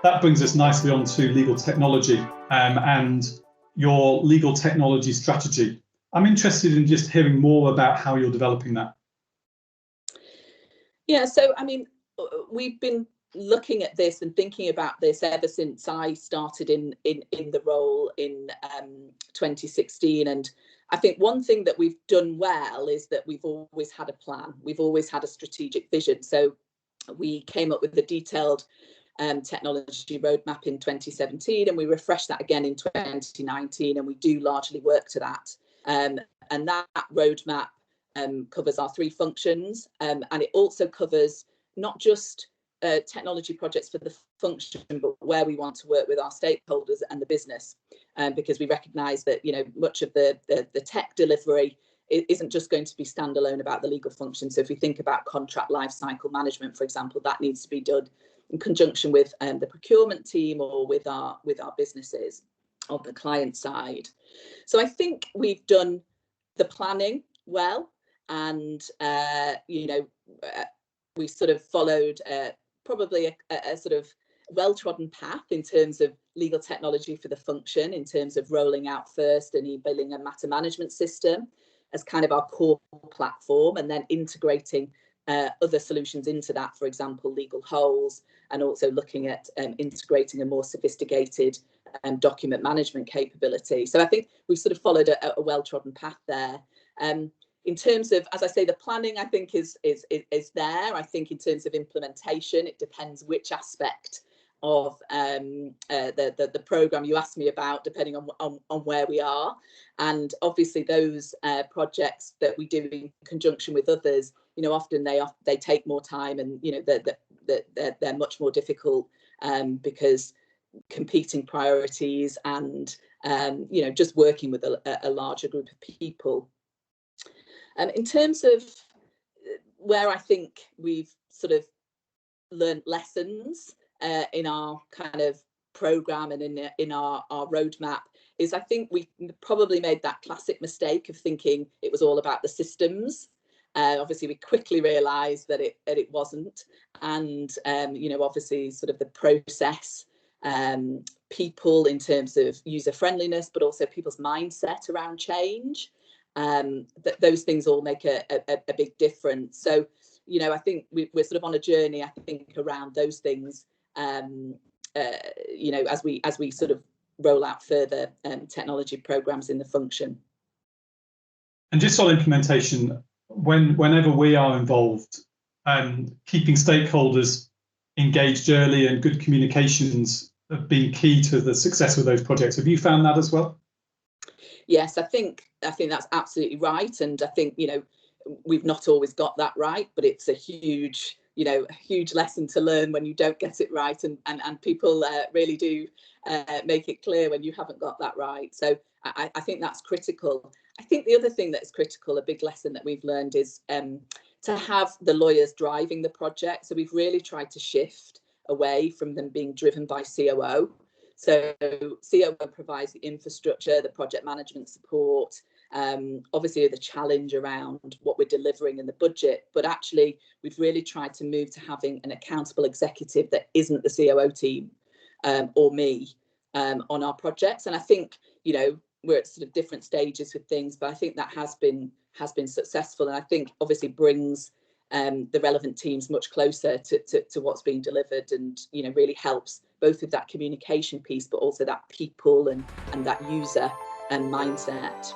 that brings us nicely on to legal technology and your legal technology strategy. I'm interested in just hearing more about how you're developing that. Yeah, so I mean, we've been looking at this and thinking about this ever since I started in the role in 2016. And I think one thing that we've done well is that we've always had a plan. We've always had a strategic vision. So we came up with a detailed technology roadmap in 2017, and we refreshed that again in 2019, and we do largely work to that. And that roadmap covers our three functions, and it also covers not just technology projects for the function, but where we want to work with our stakeholders and the business, because we recognise that much of the tech delivery isn't just going to be standalone about the legal function. So if we think about contract lifecycle management, for example, that needs to be done in conjunction with the procurement team or with our businesses on the client side. So I think we've done the planning well, and we sort of followed probably a sort of well-trodden path in terms of legal technology for the function, in terms of rolling out first an e-billing and matter management system as kind of our core platform, and then integrating other solutions into that, for example, legal holes, and also looking at integrating a more sophisticated document management capability. So I think we've sort of followed a well-trodden path there. In terms of, as I say, the planning, I think is there. I think in terms of implementation, it depends which aspect of the programme you asked me about, depending on where we are. And obviously those projects that we do in conjunction with others, often they take more time, and they're much more difficult because competing priorities and just working with a larger group of people. In terms of where I think we've sort of learned lessons in our kind of programme and in our roadmap, is I think we probably made that classic mistake of thinking it was all about the systems. Obviously, we quickly realised that it wasn't, and obviously, sort of the process, people in terms of user friendliness, but also people's mindset around change. Those things all make a big difference. So, I think we're sort of on a journey, I think, around those things. As we sort of roll out further technology programs in the function. And just on implementation, whenever we are involved, keeping stakeholders engaged early and good communications have been key to the success of those projects. Have you found that as well? Yes, I think that's absolutely right, and I think we've not always got that right, but it's a huge lesson to learn when you don't get it right, and people really do make it clear when you haven't got that right. So I think that's critical. I think the other thing that is critical, a big lesson that we've learned, is to have the lawyers driving the project. So we've really tried to shift away from them being driven by COO. So COO provides the infrastructure, the project management support, obviously the challenge around what we're delivering in the budget, but actually we've really tried to move to having an accountable executive that isn't the COO team or me on our projects. And I think we're at sort of different stages with things, but I think that has been successful, and I think obviously brings the relevant teams much closer to what's being delivered, and really helps both with that communication piece, but also that people and that user and mindset.